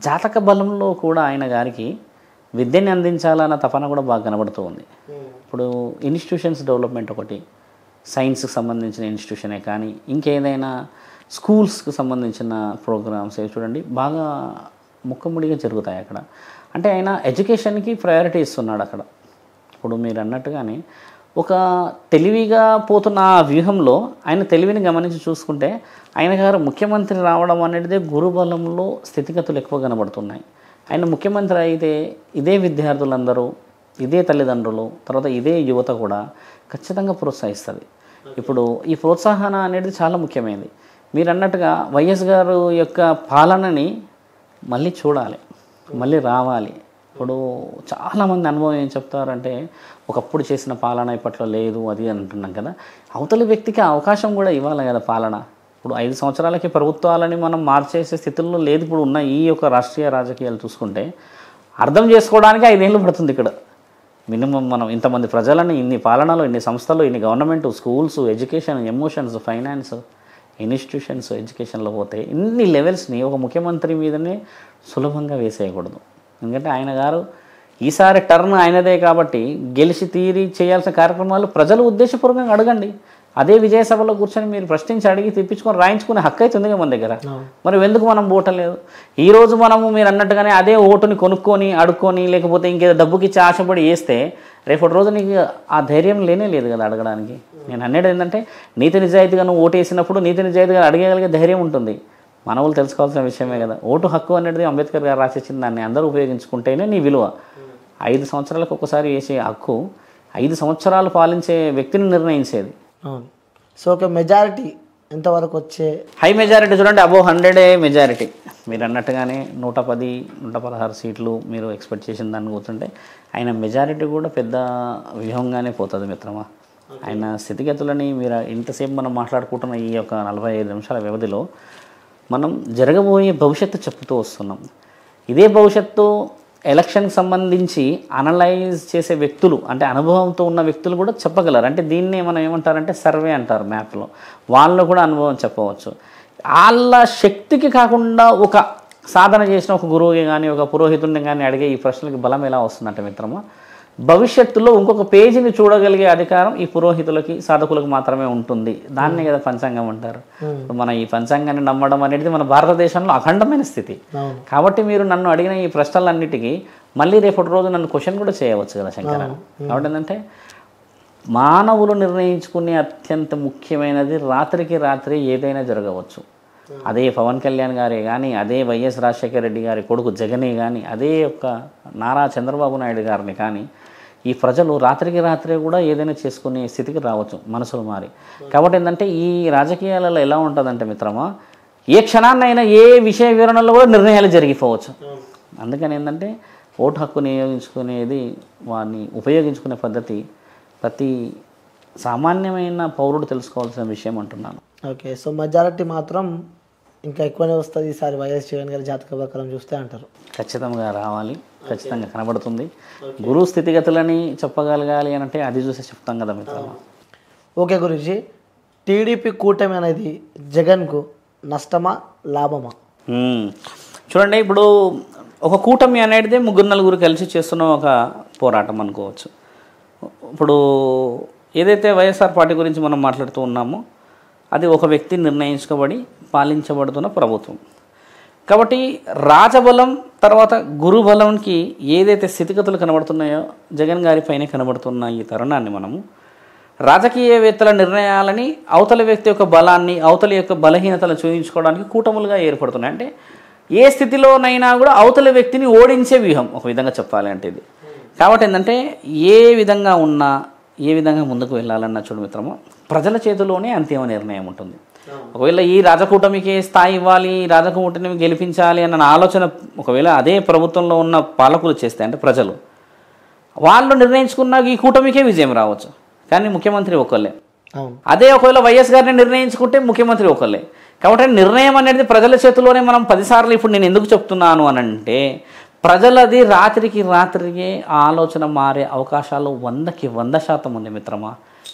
జాతక బలంలో కూడా ఆయన గారికి విద్యని అందించాలన్న తపన కూడా బాగా కనబడుతూ ఉంది. ఇప్పుడు ఇన్స్టిట్యూషన్స్ డెవలప్మెంట్ ఒకటి, సైన్స్కి సంబంధించిన ఇన్స్టిట్యూషనే కానీ ఇంకేదైనా స్కూల్స్కి సంబంధించిన ప్రోగ్రామ్స్ చూడండి బాగా ముక్కముడిగా జరుగుతాయి అక్కడ. అంటే ఆయన ఎడ్యుకేషన్కి ప్రయారిటీ ఇస్తున్నాడు అక్కడ. ఇప్పుడు మీరు అన్నట్టుగానే ఒక తెలివిగా పోతున్న ఆ వ్యూహంలో ఆయన తెలివిని గమనించి చూసుకుంటే ఆయన గారు ముఖ్యమంత్రి రావడం అనేది గురుబలంలో స్థితిగతులు ఎక్కువ కనబడుతున్నాయి. ఆయన ముఖ్యమంత్రి అయితే ఇదే విద్యార్థులందరూ, ఇదే తల్లిదండ్రులు, తర్వాత ఇదే యువత కూడా ఖచ్చితంగా ప్రోత్సహిస్తుంది. ఇప్పుడు ఈ ప్రోత్సాహన అనేది చాలా ముఖ్యమైనది. మీరు అన్నట్టుగా వైఎస్ గారు యొక్క పాలనని మళ్ళీ చూడాలి, మళ్ళీ రావాలి. ఇప్పుడు చాలామంది అనుభవం ఏం చెప్తారంటే ఒకప్పుడు చేసిన పాలన ఇప్పట్లో లేదు అది అంటున్నాం కదా. అవతలి వ్యక్తికి అవకాశం కూడా ఇవ్వాలి కదా పాలన. ఇప్పుడు 5 సంవత్సరాలకి ప్రభుత్వాలని మనం మార్చేసే స్థితుల్లో లేదు. ఇప్పుడు ఉన్న ఈ యొక్క రాష్ట్రీయ రాజకీయాలు చూసుకుంటే అర్థం చేసుకోవడానికి 5 ఏళ్ళు పడుతుంది ఇక్కడ మినిమం. మనం ఇంతమంది ప్రజలని ఇన్ని పాలనలో, ఇన్ని సంస్థలు, ఇన్ని government, schools, education, emotions, finance, institutions, ఎడ్యుకేషన్లో పోతే ఇన్ని లెవెల్స్ని ఒక ముఖ్యమంత్రి మీదనే సులభంగా వేసేయకూడదు. ఎందుకంటే ఆయన గారు ఈసారి టర్న్ ఆయనదే కాబట్టి గెలిచి తీరి చేయాల్సిన కార్యక్రమాలు ప్రజలు ఉద్దేశపూర్వకంగా అడగండి. అదే విజయసభలో కూర్చొని మీరు ప్రశ్నించి అడిగి తెప్పించుకొని రాయించుకునే హక్కు అయితే ఉంది మన దగ్గర. మరి ఎందుకు మనం ఓటలేదు? ఈరోజు మనము మీరు అన్నట్టుగానే అదే ఓటుని కొనుక్కొని అడుక్కొని లేకపోతే ఇంకేదో డబ్బుకి ఇచ్చి ఆశపడి వేస్తే రేపటి రోజు నీకు ఆ ధైర్యం లేనే లేదు కదా అడగడానికి. నేను అనేది ఏంటంటే నీతి నిజాయితీగా నువ్వు ఓటు వేసినప్పుడు నీతి నిజాయితీగా అడిగేగలిగే ధైర్యం ఉంటుంది. మనవులు తెలుసుకోవాల్సిన విషయమే కదా. ఓటు హక్కు అనేది అంబేద్కర్ గారు రాసిచ్చిన దాన్ని అందరూ ఉపయోగించుకుంటేనే నీ విలువ. 5 సంవత్సరాలకు ఒకసారి వేసే హక్కు 5 సంవత్సరాలు పాలించే వ్యక్తిని నిర్ణయించేది.
అవును. సో ఒక మెజారిటీ ఎంతవరకు వచ్చే?
హై మెజారిటీ చూడండి, అబోవ్ 100 మెజారిటీ. మీరు అన్నట్టుగానే 110, 116 సీట్లు మీరు ఎక్స్పెక్ట్ చేసిన దాన్ని కూర్చుంటే ఆయన మెజారిటీ కూడా పెద్ద వ్యూహంగానే పోతుంది మిత్రమా. ఆయన స్థితిగతులని మీరు ఇంతసేపు మనం మాట్లాడుకుంటున్న ఈ యొక్క 45 నిమిషాల వ్యవధిలో మనం జరగబోయే భవిష్యత్తు చెప్తూ వస్తున్నాం. ఇదే భవిష్యత్తు ఎలక్షన్కి సంబంధించి అనలైజ్ చేసే వ్యక్తులు, అంటే అనుభవంతో ఉన్న వ్యక్తులు కూడా చెప్పగలరు. అంటే దీన్ని మనం ఏమంటారంటే సర్వే అంటారు మ్యాప్లో. వాళ్ళు కూడా అనుభవం చెప్పవచ్చు. వాళ్ళ శక్తికి కాకుండా ఒక సాధన చేసిన ఒక గురువుకి కానీ ఒక పురోహితుడిని కానీ అడిగే ఈ ప్రశ్నలకి బలం ఎలా వస్తుందంటే మిత్రమా, భవిష్యత్తులో ఇంకొక పేజీని చూడగలిగే అధికారం ఈ పురోహితులకి సాధకులకు మాత్రమే ఉంటుంది. దాన్నే కదా పంచాంగం అంటారు. మన ఈ పంచాంగాన్ని నమ్మడం అనేది మన భారతదేశంలో అఖండమైన స్థితి. కాబట్టి మీరు నన్ను అడిగిన ఈ ప్రశ్నలన్నిటికీ మళ్ళీ రేపటి రోజు నన్ను క్వశ్చన్ కూడా చేయవచ్చు కదా శంకర. కాబట్టి ఏంటంటే మానవులు నిర్ణయించుకునే అత్యంత ముఖ్యమైనది రాత్రికి రాత్రి ఏదైనా జరగవచ్చు. అదే పవన్ కళ్యాణ్ గారే కానీ, అదే వైఎస్ రాజశేఖర రెడ్డి గారి కొడుకు జగనే కానీ, అదే యొక్క నారా చంద్రబాబు నాయుడు గారిని కానీ ఈ ప్రజలు రాత్రికి రాత్రే కూడా ఏదైనా చేసుకునే స్థితికి రావచ్చు మనసులు మారి. కాబట్టి ఏంటంటే ఈ రాజకీయాలలో ఎలా ఉంటుందంటే మిత్రమా, ఏ క్షణాన్నైనా ఏ విషయ వివరణలో కూడా నిర్ణయాలు జరిగిపోవచ్చు. అందుకని ఏంటంటే ఓటు హక్కుని వినియోగించుకునేది, వారిని ఉపయోగించుకునే పద్ధతి ప్రతి సామాన్యమైన పౌరుడు తెలుసుకోవాల్సిన విషయం అంటున్నాను.
ఓకే, సో మెజారిటీ మాత్రం ఇంకా ఎక్కువనే వస్తుంది ఈసారి వైఎస్ జగన్ గారి జాతక ప్రకారం చూస్తే అంటారు.
ఖచ్చితంగా రావాలి, ఖచ్చితంగా కనబడుతుంది. గురువు స్థితిగతులని చెప్పగలగాలి అని అంటే అది చూసి చెప్తాం కదా మిత్రమా.
ఓకే గురూజీ, టీడీపీ కూటమి అనేది జగన్కు నష్టమా లాభమా?
చూడండి, ఇప్పుడు ఒక కూటమి అనేది ముగ్గురు నలుగురు కలిసి చేస్తున్న ఒక పోరాటం అనుకోవచ్చు. ఇప్పుడు ఏదైతే వైఎస్ఆర్ పార్టీ గురించి మనం మాట్లాడుతూ ఉన్నామో అది ఒక వ్యక్తి నిర్ణయించుకోబడి పాలించబడుతున్న ప్రభుత్వం. కాబట్టి రాజబలం తర్వాత గురుబలంకి ఏదైతే స్థితిగతులు కనబడుతున్నాయో జగన్ గారి పైన కనబడుతున్న ఈ తరుణాన్ని మనము రాజకీయవేత్తల నిర్ణయాలని అవతల వ్యక్తి యొక్క బలాన్ని, అవతల యొక్క బలహీనతలను చూపించుకోవడానికి కూటములుగా ఏర్పడుతున్నాయి. అంటే ఏ స్థితిలోనైనా కూడా అవతల వ్యక్తిని ఓడించే వ్యూహం ఒక విధంగా చెప్పాలి అంటే ఇది. కాబట్టి ఏంటంటే ఏ విధంగా ఉన్నా, ఏ విధంగా ముందుకు వెళ్ళాలన్న చూడు మిత్రమో ప్రజల చేతిలోనే అంతిమ నిర్ణయం ఉంటుంది. ఒకవేళ ఈ రాజకూటమికి స్థాయి ఇవ్వాలి, రాజకూటమిని గెలిపించాలి అన్న ఆలోచన ఒకవేళ అదే ప్రభుత్వంలో ఉన్న పాలకులు చేస్తే అంటే ప్రజలు వాళ్ళు నిర్ణయించుకున్న ఈ కూటమికే విజయం రావచ్చు, కానీ ముఖ్యమంత్రి ఒకళ్ళే. అదే ఒకవేళ వైఎస్ గారిని నిర్ణయించుకుంటే ముఖ్యమంత్రి ఒకళ్ళే. కాబట్టి నిర్ణయం అనేది ప్రజల చేతిలోనే. మనం 10 సార్లు ఇప్పుడు నేను ఎందుకు చెప్తున్నాను అని అంటే ప్రజలది రాత్రికి రాత్రికి ఆలోచన మారే అవకాశాలు 100కి 100% ఉంది మిత్రమా.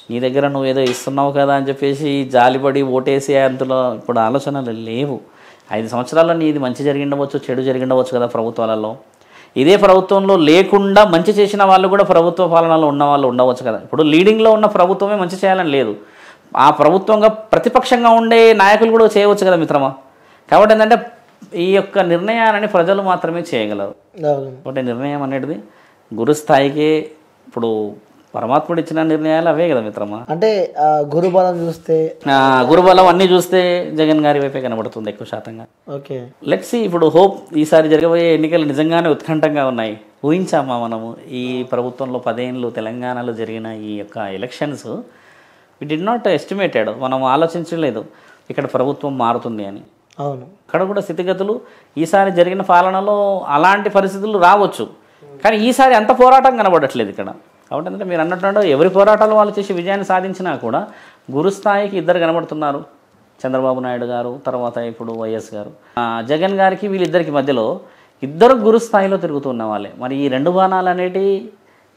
నీ దగ్గర నువ్వు ఏదో ఇస్తున్నావు కదా అని చెప్పేసి జాలిపడి ఓటేసే అంతలో ఇప్పుడు ఆలోచనలు లేవు. 5 సంవత్సరాల్లో నీది మంచి జరిగిండవచ్చు, చెడు జరిగిండవచ్చు కదా ప్రభుత్వాలలో. ఇదే ప్రభుత్వంలో లేకుండా మంచి చేసిన వాళ్ళు కూడా ప్రభుత్వ పాలనలో ఉన్న వాళ్ళు ఉండవచ్చు కదా. ఇప్పుడు లీడింగ్లో ఉన్న ప్రభుత్వమే మంచి చేయాలని లేదు, ఆ ప్రభుత్వంగా ప్రతిపక్షంగా ఉండే నాయకులు కూడా చేయవచ్చు కదా మిత్రమా. కాబట్టి ఏంటంటే ఈ యొక్క నిర్ణయాలని ప్రజలు మాత్రమే చేయగలరు. కాబట్టి నిర్ణయం అనేది గురుస్థాయికే. ఇప్పుడు పరమాత్ముడు ఇచ్చిన నిర్ణయాలు అవే కదా మిత్రమా.
అంటే గురుబలం చూస్తే,
గురుబలం అన్నీ చూస్తే జగన్ గారి వైపే కనబడుతుంది ఎక్కువ శాతంగా.
Okay,
let's see. ఇప్పుడు హోప్ ఈసారి జరగబోయే ఎన్నికలు నిజంగానే ఉత్కంఠంగా ఉన్నాయి. ఊహించామా మనము ఈ ప్రభుత్వంలో 10 ఏళ్ళు తెలంగాణలో జరిగిన ఈ యొక్క elections we did not estimated. మనం ఆలోచించలేదు ఇక్కడ ప్రభుత్వం మారుతుంది అని.
అవును,
అక్కడ కూడా స్థితిగతులు ఈసారి జరిగిన పాలనలో అలాంటి పరిస్థితులు రావచ్చు, కానీ ఈసారి అంత పోరాటం కనబడట్లేదు ఇక్కడ. కాబట్టి అంటే మీరు అన్నట్టు ఎవరి పోరాటాలు వాళ్ళు చేసి విజయాన్ని సాధించినా కూడా గురుస్థాయికి 2 కనబడుతున్నారు, చంద్రబాబు నాయుడు గారు తర్వాత ఇప్పుడు వైఎస్ గారు. జగన్ గారికి వీళ్ళిద్దరికి మధ్యలో 2 గురుస్థాయిలో తిరుగుతున్న వాళ్ళే. మరి ఈ 2 బాణాలు అనేటివి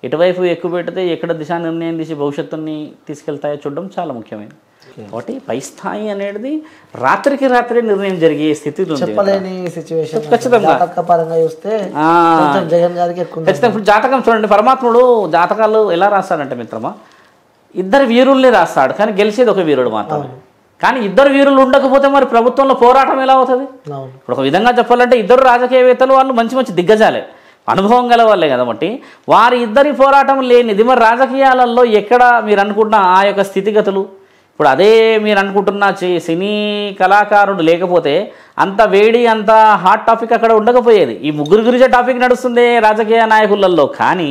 ఎటువైపు ఎక్కువ పెడితే ఎక్కడ దిశానిర్ణయం తీసి భవిష్యత్తుని తీసుకెళ్తాయో చూడడం చాలా ముఖ్యమైనది. కాబట్టి పై స్థాయి అనేది రాత్రికి రాత్రి నిర్ణయం జరిగే స్థితిలో
చెప్పలేని సిచ్యువేషన్.
ఖచ్చితంగా
పరంగా చూస్తే జగన్ గారికి
ఖచ్చితంగా. ఇప్పుడు జాతకం చూడండి, పరమాత్ముడు జాతకాలు ఎలా రాస్తాడంటే మిత్రమా 2 వీరుల్ని రాస్తాడు, కానీ గెలిచేది ఒక వీరుడు మాత్రమే. కానీ 2 వీరులు ఉండకపోతే మరి ప్రభుత్వంలో పోరాటం ఎలా అవుతుంది? ఇప్పుడు ఒక విధంగా చెప్పాలంటే 2 రాజకీయవేత్తలు వాళ్ళు మంచి మంచి దిగ్గజాలే, అనుభవం గల వాళ్ళే కాబట్టి వారి 2 పోరాటం లేనిది మరి రాజకీయాలలో ఎక్కడ మీరు అనుకుంటున్న ఆ యొక్క స్థితిగతులు. ఇప్పుడు అదే మీరు అనుకుంటున్న సినీ కళాకారుడు లేకపోతే అంత వేడి అంత హాట్ టాపిక్ అక్కడ ఉండకపోయేది. ఈ ముగ్గురు గురించే టాపిక్ నడుస్తుంది రాజకీయ నాయకులలో. కానీ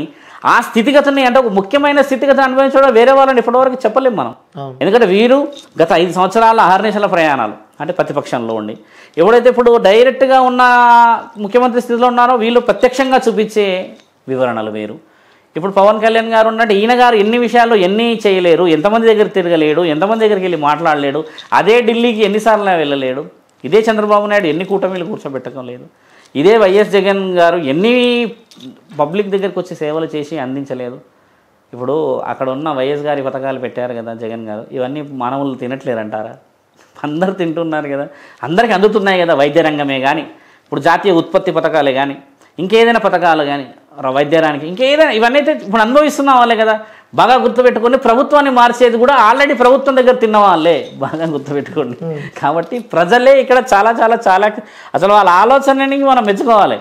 ఆ స్థితిగతుని అంటే ఒక ముఖ్యమైన స్థితిగతిని అనుభవించడం వేరే వాళ్ళని ఇప్పటివరకు చెప్పలేము మనం. ఎందుకంటే వీరు గత 5 సంవత్సరాల అహర్నిశల ప్రయాణాలు అంటే ప్రతిపక్షంలో ఉండి ఎవడైతే ఇప్పుడు డైరెక్ట్గా ఉన్న ముఖ్యమంత్రి స్థితిలో ఉన్నారో వీళ్ళు ప్రత్యక్షంగా చూపించే వివరణలు వేరు. ఇప్పుడు పవన్ కళ్యాణ్ గారు ఉన్నట్టు ఈయన గారు ఎన్ని విషయాల్లో ఎన్ని చేయలేరు, ఎంతమంది దగ్గర తిరగలేడు, ఎంతమంది దగ్గరికి వెళ్ళి మాట్లాడలేడు, అదే ఢిల్లీకి ఎన్నిసార్లు వెళ్ళలేడు, ఇదే చంద్రబాబు నాయుడు ఎన్ని కూటమిలు కూర్చోబెట్టడం లేదు, ఇదే వైఎస్ జగన్ గారు ఎన్ని పబ్లిక్ దగ్గరికి వచ్చి సేవలు చేసి అందించలేదు. ఇప్పుడు అక్కడ ఉన్న వైఎస్ గారి పథకాలు పెట్టారు కదా జగన్ గారు, ఇవన్నీ మానవులు తినట్లేరంటారా? అందరు తింటున్నారు కదా, అందరికీ అందుతున్నాయి కదా. వైద్య రంగమే కానీ, ఇప్పుడు జాతీయ ఉత్పత్తి పథకాలే కానీ, ఇంకేదైనా పథకాలు కానీ, వైద్యానికి ఇంకేదైనా ఇవన్నీ అయితే ఇప్పుడు అనుభవిస్తున్న వాళ్ళే కదా. బాగా గుర్తుపెట్టుకోండి, ప్రభుత్వాన్ని మార్చేది కూడా ఆల్రెడీ ప్రభుత్వం దగ్గర తిన్న వాళ్ళే, బాగా గుర్తుపెట్టుకోండి. కాబట్టి ప్రజలే ఇక్కడ చాలా చాలా చాలా అసలు వాళ్ళ ఆలోచనని మనం మెచ్చుకోవాలి.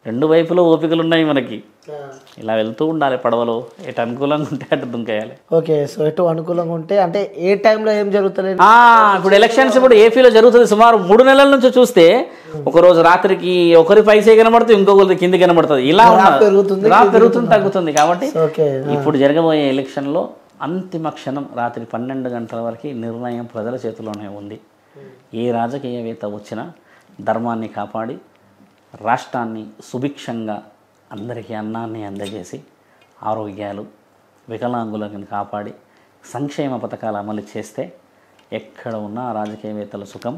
రెండు వైపులో ఓపికలు ఉన్నాయి మనకి, ఇలా వెళ్తూ ఉండాలి పడవలో, ఎటు అనుకూలంగా ఉంటే అటు దుంకేయాలి.
ఓకే, సో ఎటు అనుకూలంగా ఉంటే అంటే ఏ టైంలో ఏం జరుగుతలేదు.
ఇప్పుడు ఎలక్షన్స్ ఇప్పుడు ఏపీలో జరుగుతుంది సుమారు 3 నెలల నుంచి చూస్తే, ఒకరోజు రాత్రికి ఒకరి పైసే కనబడుతుంది, ఇంకొకరి కింది కనబడుతుంది, ఇలా
పెరుగుతుంది
తగ్గుతుంది. కాబట్టి
ఓకే,
ఇప్పుడు జరగబోయే ఎలక్షన్లో అంతిమ క్షణం రాత్రి 12 గంటల వరకు నిర్ణయం ప్రజల చేతిలోనే ఉంది. ఏ రాజకీయవేత్త వచ్చినా ధర్మాన్ని కాపాడి రాష్ట్రాన్ని సుభిక్షంగా అందరికీ అన్నాన్ని అందజేసి ఆరోగ్యాలు వికలాంగులను కాపాడి సంక్షేమ పథకాలు అమలు చేస్తే ఎక్కడ ఉన్నా రాజకీయవేత్తల సుఖం,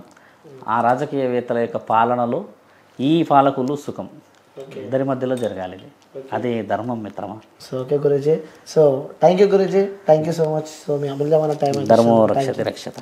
ఆ రాజకీయవేత్తల యొక్క పాలనలో ఈ పాలకులు సుఖం, ఇద్దరి మధ్యలో జరగాలి. అదే ధర్మం మిత్రమా.
So okay Guruji, so thank you Guruji, thank you so much. So మీ అమూల్యమైన టైం.
ధర్మో రక్షతి రక్షత.